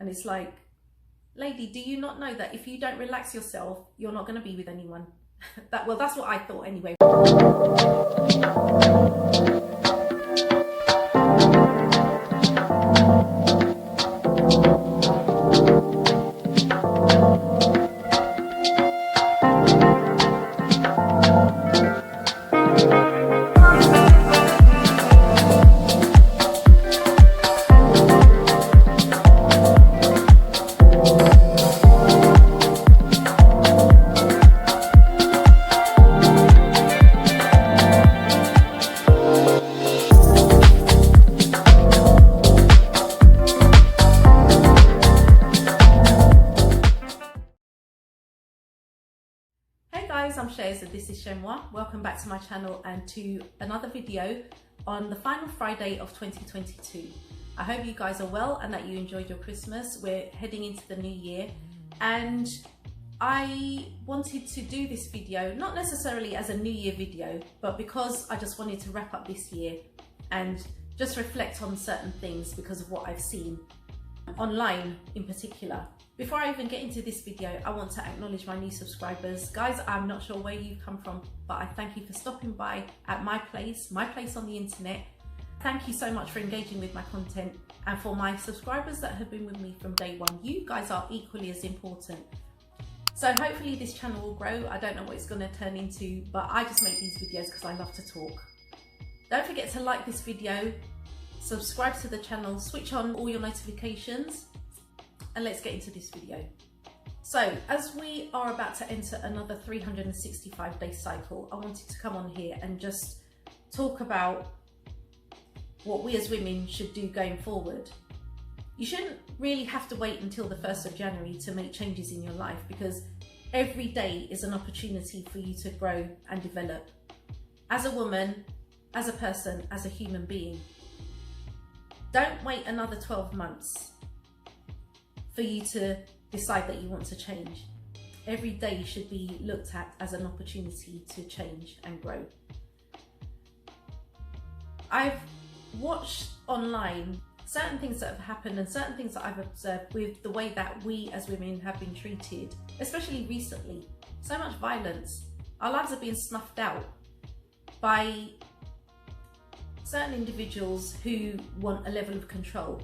And it's like, lady, do you not know that if you don't relax yourself, you're not going to be with anyone? That's what I thought anyway. Hey guys, I'm Chez and this is Chez M0i. Welcome back to my channel and to another video on the final Friday of 2022. I hope you guys are well and that you enjoyed your Christmas. We're heading into the new year and I wanted to do this video, not necessarily as a new year video, but because I just wanted to wrap up this year and just reflect on certain things because of what I've seen online in particular. Before I even get into this video, I want to acknowledge my new subscribers. Guys, I'm not sure where you've come from, but I thank you for stopping by at my place on the internet. Thank you so much for engaging with my content, and for my subscribers that have been with me from day one, you guys are equally as important. So hopefully this channel will grow. I don't know what it's going to turn into, but I just make these videos because I love to talk. Don't forget to like this video, subscribe to the channel, switch on all your notifications, and let's get into this video. So as we are about to enter another 365-day cycle, I wanted to come on here and just talk about what we as women should do going forward. You shouldn't really have to wait until the 1st of January to make changes in your life, because every day is an opportunity for you to grow and develop as a woman, as a person, as a human being. Don't wait another 12 months for you to decide that you want to change. Every day should be looked at as an opportunity to change and grow. I've watched online certain things that have happened and certain things that I've observed with the way that we as women have been treated, especially recently. So much violence. Our lives are being snuffed out by certain individuals who want a level of control.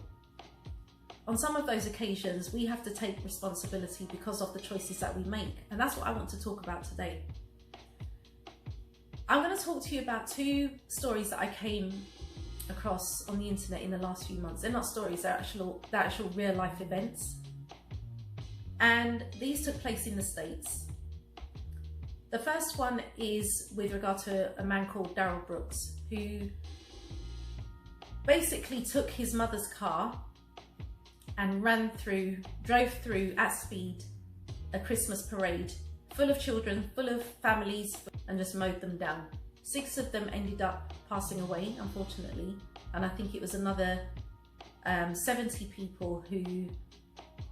On some of those occasions, we have to take responsibility because of the choices that we make. And that's what I want to talk about today. I'm going to talk to you about two stories that I came across on the internet in the last few months. They're not stories, they're actual real life events. And these took place in the States. The first one is with regard to a man called Darrell Brooks, who basically took his mother's car and drove through at speed a Christmas parade full of children, full of families, and just mowed them down. 6 of them ended up passing away, unfortunately, and I think it was another 70 people who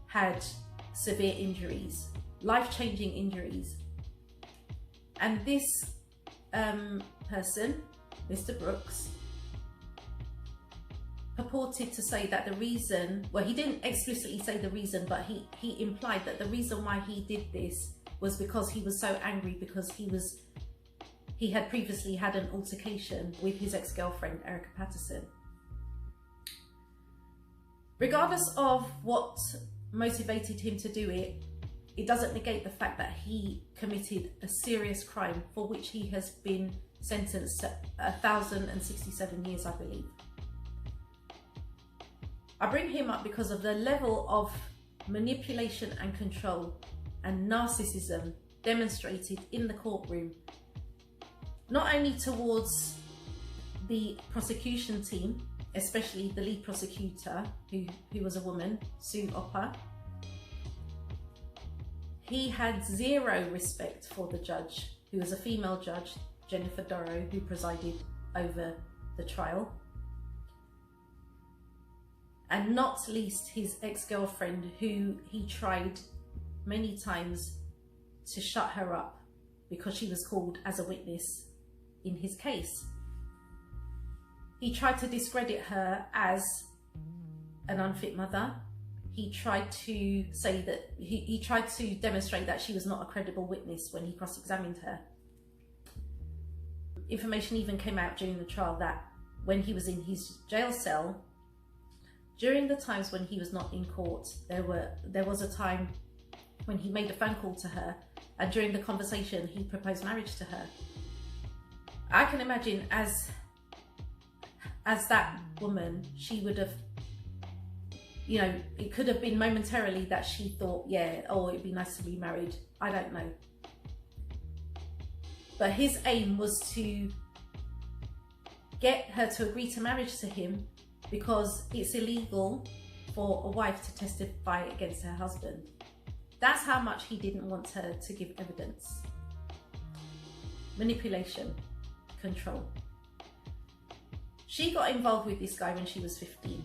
had severe injuries, life-changing injuries. And this person, Mr. Brooks, purported to say that the reason, well, he didn't explicitly say the reason, but he implied that the reason why he did this was because he was so angry because he had previously had an altercation with his ex-girlfriend, Erica Patterson. Regardless of what motivated him to do it, it doesn't negate the fact that he committed a serious crime for which he has been sentenced to 1,067 years, I believe. I bring him up because of the level of manipulation and control and narcissism demonstrated in the courtroom, not only towards the prosecution team, especially the lead prosecutor, who was a woman, Sue Opper. He had zero respect for the judge, who was a female judge, Jennifer Dorrow, who presided over the trial. And not least his ex-girlfriend, who he tried many times to shut her up because she was called as a witness in his case. He tried to discredit her as an unfit mother. he tried to say that he tried to demonstrate that she was not a credible witness when he cross-examined her. Information even came out during the trial that when he was in his jail cell, during the times when he was not in court, there was a time when he made a phone call to her, and during the conversation he proposed marriage to her. I can imagine as that woman, she would have, you know, it could have been momentarily that she thought, yeah, oh, it'd be nice to be married. I don't know. But his aim was to get her to agree to marriage to him, because it's illegal for a wife to testify against her husband. That's how much he didn't want her to give evidence. Manipulation, control. She got involved with this guy when she was 15.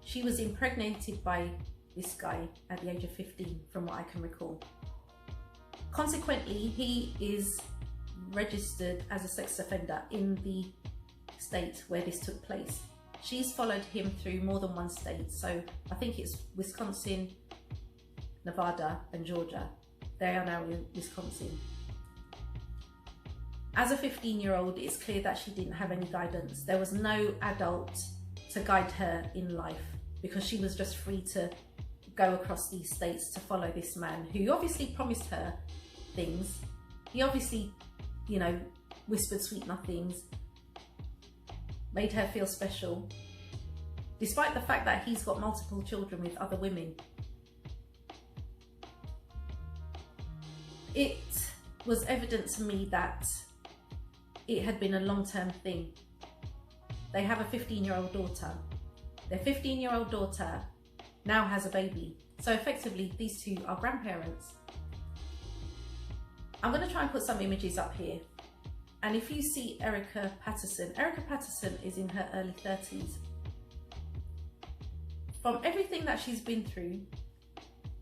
She was impregnated by this guy at the age of 15, from what I can recall. Consequently, he is registered as a sex offender in the state where this took place. She's followed him through more than one state, so I think it's Wisconsin, Nevada and Georgia. They are now in Wisconsin. As a 15-year-old, it's clear that she didn't have any guidance. There was no adult to guide her in life, because she was just free to go across these states to follow this man who obviously promised her things. He obviously, you know, whispered sweet nothings, made her feel special, despite the fact that he's got multiple children with other women. It was evident to me that it had been a long-term thing. They have a 15-year-old daughter. Their 15-year-old daughter now has a baby. So effectively, these two are grandparents. I'm going to try and put some images up here. And if you see Erica Patterson is in her early 30s. From everything that she's been through,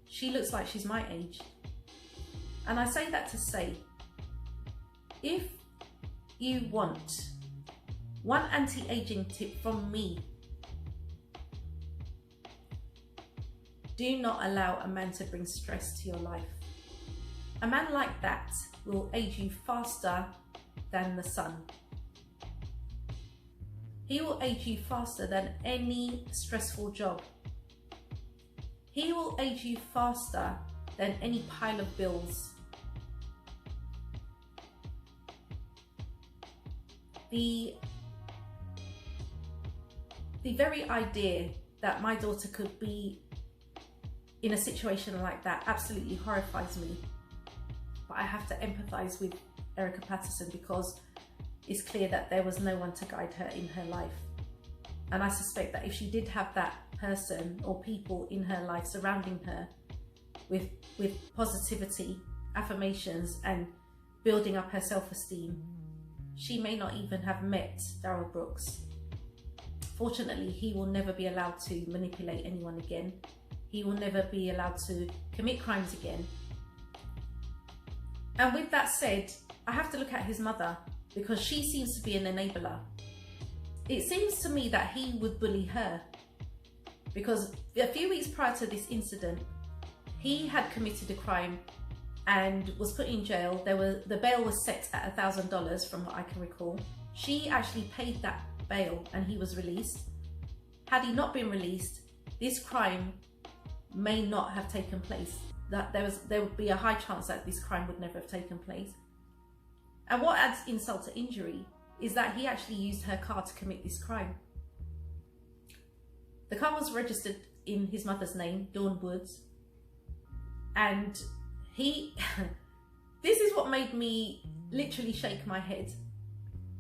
she looks like she's my age. And I say that to say, if you want one anti-aging tip from me, do not allow a man to bring stress to your life. A man like that will age you faster than the sun. He will age you faster than any stressful job. He will age you faster than any pile of bills. The very idea that my daughter could be in a situation like that absolutely horrifies me. But I have to empathize with Erica Patterson, because it's clear that there was no one to guide her in her life. And I suspect that if she did have that person or people in her life surrounding her with positivity, affirmations and building up her self-esteem, she may not even have met Darrell Brooks. Fortunately, he will never be allowed to manipulate anyone again. He will never be allowed to commit crimes again. And with that said, I have to look at his mother, because she seems to be an enabler. It seems to me that he would bully her, because a few weeks prior to this incident, he had committed a crime and was put in jail. The bail was set at $1,000 from what I can recall. She actually paid that bail and he was released. Had he not been released, this crime may not have taken place. That there would be a high chance that this crime would never have taken place. And what adds insult to injury is that he actually used her car to commit this crime. The car was registered in his mother's name, Dawn Woods, and this is what made me literally shake my head.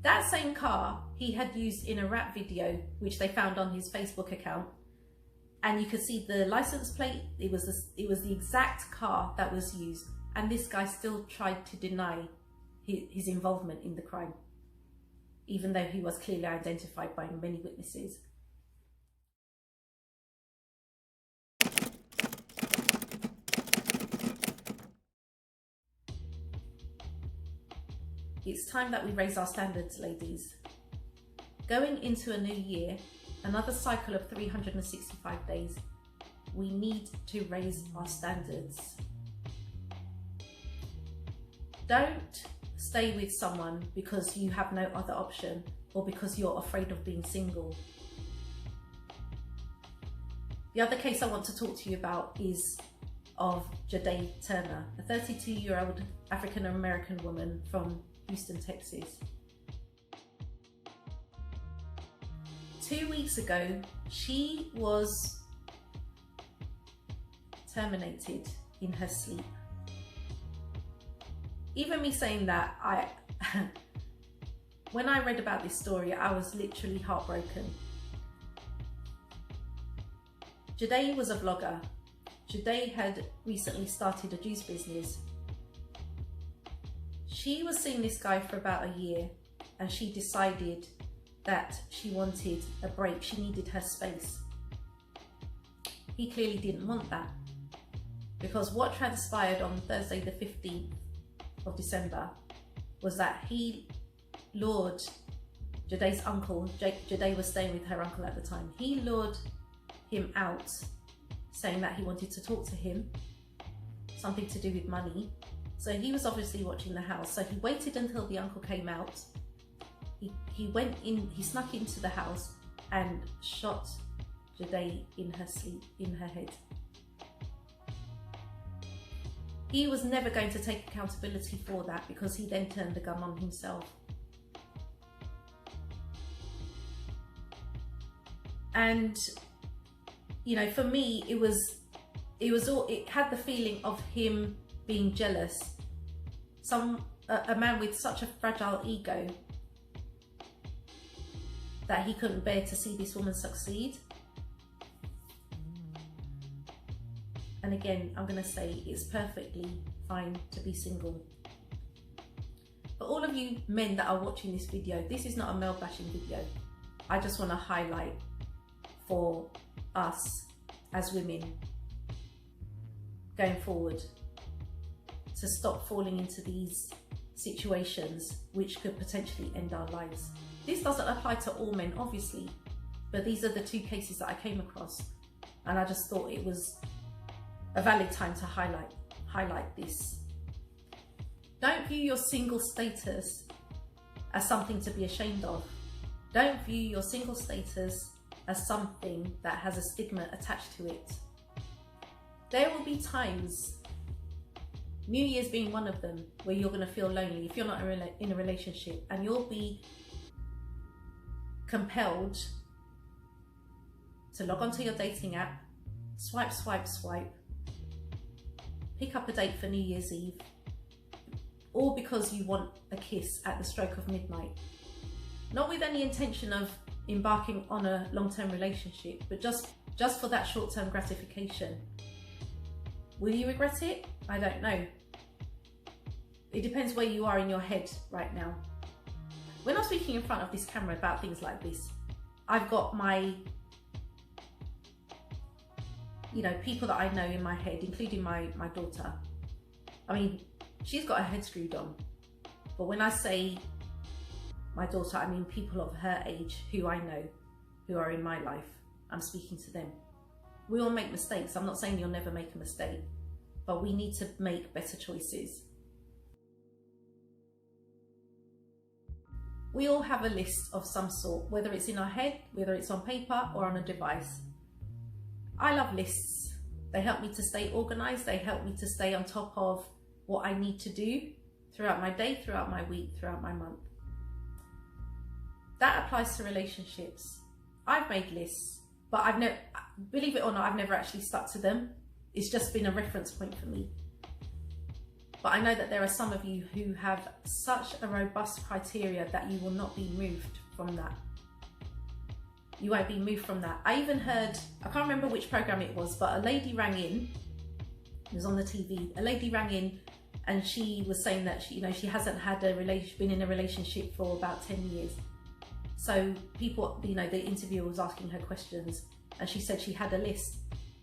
That same car he had used in a rap video, which they found on his Facebook account, and you could see the license plate. It was the exact car that was used, and this guy still tried to deny his involvement in the crime, even though he was clearly identified by many witnesses. It's time that we raise our standards, ladies. Going into a new year, another cycle of 365 days. We need to raise our standards. Don't stay with someone because you have no other option or because you're afraid of being single. The other case I want to talk to you about is of Jade Turner, a 32-year-old African-American woman from Houston, Texas. 2 weeks ago, she was terminated in her sleep. Even me saying that, when I read about this story, I was literally heartbroken. Jade was a vlogger. Jade had recently started a juice business. She was seeing this guy for about a year, and she decided that she wanted a break. She needed her space. He clearly didn't want that, because what transpired on Thursday the 15th of December was that he lured Jade's uncle. Jade was staying with her uncle at the time. He lured him out, saying that he wanted to talk to him, something to do with money. So he was obviously watching the house. So he waited until the uncle came out. He went in, he snuck into the house and shot Jade in her sleep, in her head. He was never going to take accountability for that because he then turned the gun on himself. And, you know, for me, it had the feeling of him being jealous. A man with such a fragile ego that he couldn't bear to see this woman succeed. And again, I'm going to say it's perfectly fine to be single. For all of you men that are watching this video, this is not a male bashing video. I just want to highlight for us as women going forward to stop falling into these situations which could potentially end our lives. This doesn't apply to all men, obviously, but these are the two cases that I came across, and I just thought it was a valid time to highlight this. Don't view your single status as something to be ashamed of. Don't view your single status as something that has a stigma attached to it. There will be times, New Year's being one of them, where you're going to feel lonely if you're not in a relationship, and you'll be compelled to log onto your dating app, swipe, swipe, swipe, pick up a date for New Year's Eve, all because you want a kiss at the stroke of midnight. Not with any intention of embarking on a long-term relationship, but just for that short-term gratification. Will you regret it? I don't know. It depends where you are in your head right now. When I'm speaking in front of this camera about things like this, I've got my, you know, people that I know in my head, including my daughter. I mean, she's got her head screwed on. But when I say my daughter, I mean people of her age who I know, who are in my life. I'm speaking to them. We all make mistakes. I'm not saying you'll never make a mistake, but we need to make better choices. We all have a list of some sort, whether it's in our head, whether it's on paper or on a device. I love lists. They help me to stay organized. They help me to stay on top of what I need to do throughout my day, throughout my week, throughout my month. That applies to relationships. I've made lists, but I've never, believe it or not, I've never actually stuck to them. It's just been a reference point for me. But I know that there are some of you who have such a robust criteria that you will not be moved from that. You won't be moved from that. I even heard, I can't remember which program it was, but a lady rang in, it was on the TV, a lady rang in and she was saying that she hasn't had been in a relationship for about 10 years. So people, the interviewer was asking her questions and she said she had a list.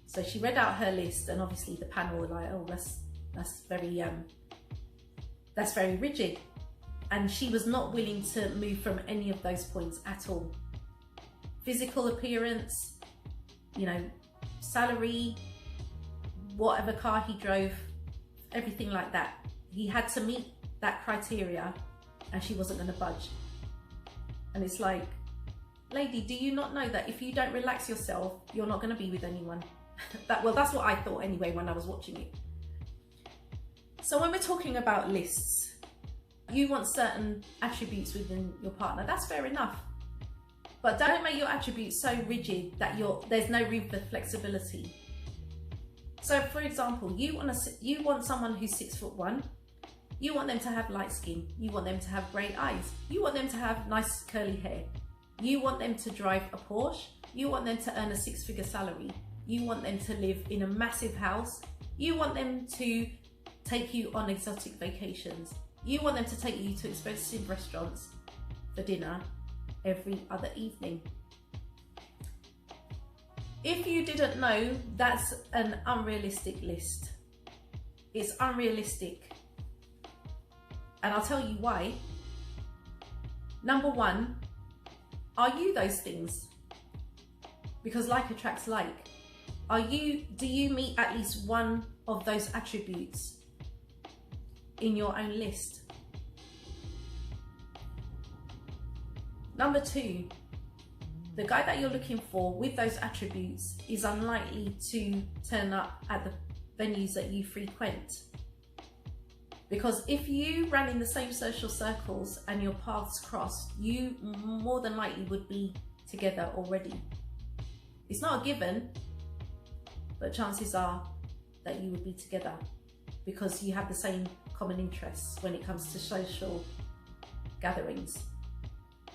So she read out her list and obviously the panel were like, oh, that's very rigid. And she was not willing to move from any of those points at all. physical appearance, you know, salary, whatever car he drove, everything like that. He had to meet that criteria and she wasn't going to budge. And it's like, lady, do you not know that if you don't relax yourself, you're not going to be with anyone? Well, that's what I thought anyway when I was watching it. So when we're talking about lists, you want certain attributes within your partner, that's fair enough. But don't make your attributes so rigid that there's no room for flexibility. So for example, you want someone who's 6'1". You want them to have light skin. You want them to have grey eyes. You want them to have nice curly hair. You want them to drive a Porsche. You want them to earn a 6-figure salary. You want them to live in a massive house. You want them to take you on exotic vacations. You want them to take you to expensive restaurants for dinner every other evening. If you didn't know, that's an unrealistic list. It's unrealistic. And I'll tell you why. Number one, are you those things? Because like attracts like. Do you meet at least one of those attributes in your own list? Number two, the guy that you're looking for with those attributes is unlikely to turn up at the venues that you frequent. Because if you ran in the same social circles and your paths crossed, you more than likely would be together already. It's not a given, but chances are that you would be together because you have the same common interests when it comes to social gatherings.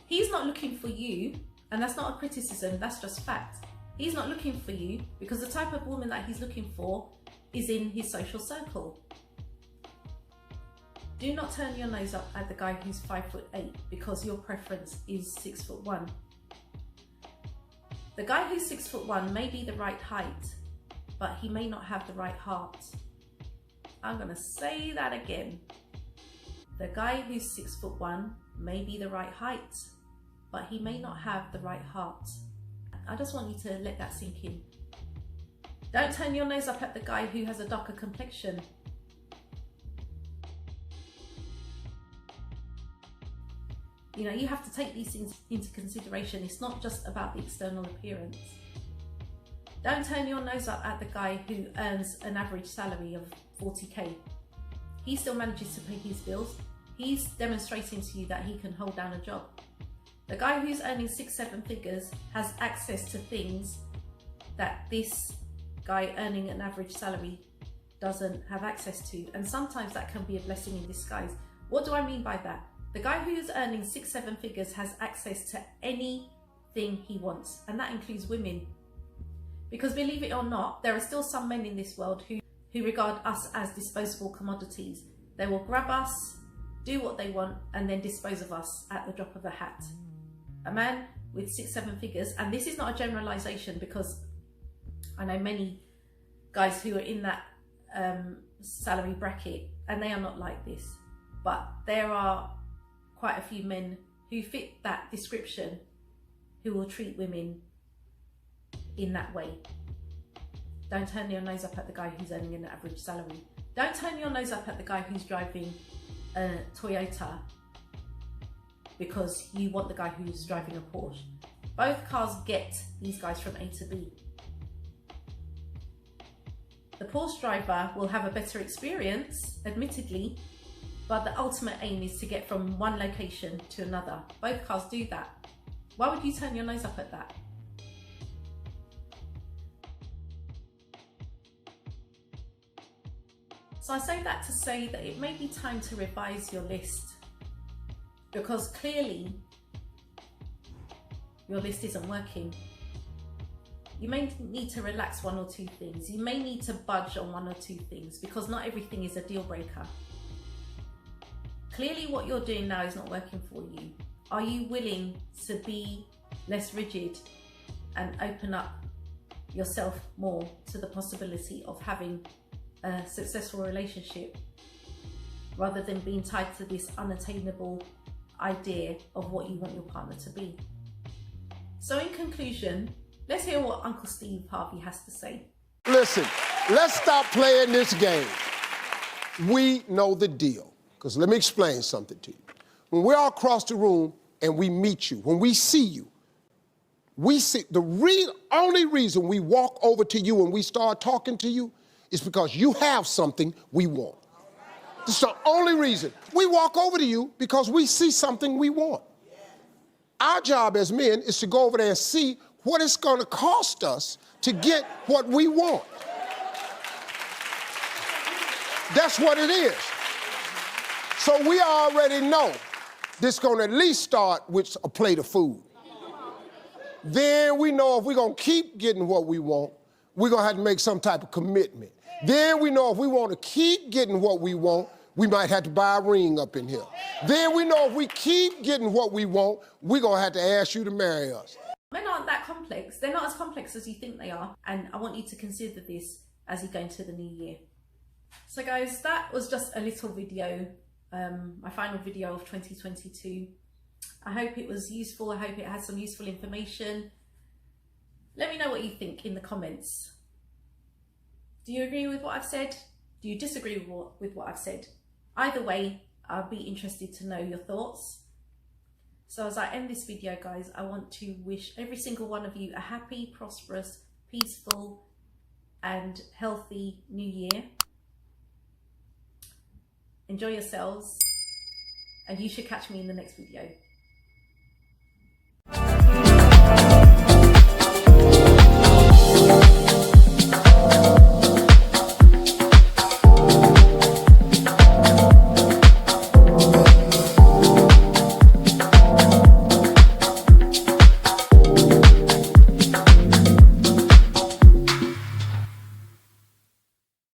He's not looking for you, and that's not a criticism, that's just fact. He's not looking for you because the type of woman that he's looking for is in his social circle. Do not turn your nose up at the guy who's 5'8" because your preference is 6'1". The guy who's 6'1" may be the right height, but he may not have the right heart. I'm gonna say that again. The guy who's 6'1" may be the right height, but he may not have the right heart. I just want you to let that sink in. Don't turn your nose up at the guy who has a darker complexion. You know, you have to take these things into consideration. It's not just about the external appearance. Don't turn your nose up at the guy who earns an average salary of 40k. He still manages to pay his bills. He's demonstrating to you that he can hold down a job. The guy who's earning 6-7 figures has access to things that this guy earning an average salary doesn't have access to. And sometimes that can be a blessing in disguise. What do I mean by that? The guy who's earning 6-7 figures has access to anything he wants, and that includes women. Because believe it or not, there are still some men in this world who regard us as disposable commodities. They will grab us, do what they want, and then dispose of us at the drop of a hat. A man with 6-7 figures, and this is not a generalization because I know many guys who are in that salary bracket and they are not like this, but there are quite a few men who fit that description who will treat women in that way. Don't turn your nose up at the guy who's earning an average salary. Don't turn your nose up at the guy who's driving a Toyota because you want the guy who's driving a Porsche. Both cars get these guys from A to B. The Porsche driver will have a better experience, admittedly, but the ultimate aim is to get from one location to another. Both cars do that. Why would you turn your nose up at that? So I say that to say that it may be time to revise your list, because clearly your list isn't working. You may need to relax one or two things. You may need to budge on one or two things because not everything is a deal breaker. Clearly what you're doing now is not working for you. Are you willing to be less rigid and open up yourself more to the possibility of having a successful relationship rather than being tied to this unattainable idea of what you want your partner to be? So in conclusion, let's hear what Uncle Steve Harvey has to say. Listen, let's stop playing this game. We know the deal. Because let me explain something to you. When we're all across the room and we meet you, when we see you, we see the only reason we walk over to you and we start talking to you is because you have something we want. That's the only reason. We walk over to you because we see something we want. Our job as men is to go over there and see what it's going to cost us to get what we want. That's what it is. So we already know this is going to at least start with a plate of food. Then we know if we're going to keep getting what we want, we're going to have to make some type of commitment. Then we know if we want to keep getting what we want, we might have to buy a ring up in here. Then we know if we keep getting what we want, we're going to have to ask you to marry us. Men aren't that complex. They're not as complex as you think they are. And I want you to consider this as you go into the new year. So guys, that was just a little video, my final video of 2022. I hope it was useful. I hope it had some useful information. Let me know what you think in the comments. Do you agree with what I've said? Do you disagree with what I've said? Either way, I'll be interested to know your thoughts. So as I end this video, guys, I want to wish every single one of you a happy, prosperous, peaceful, and healthy new year. Enjoy yourselves, and you should catch me in the next video.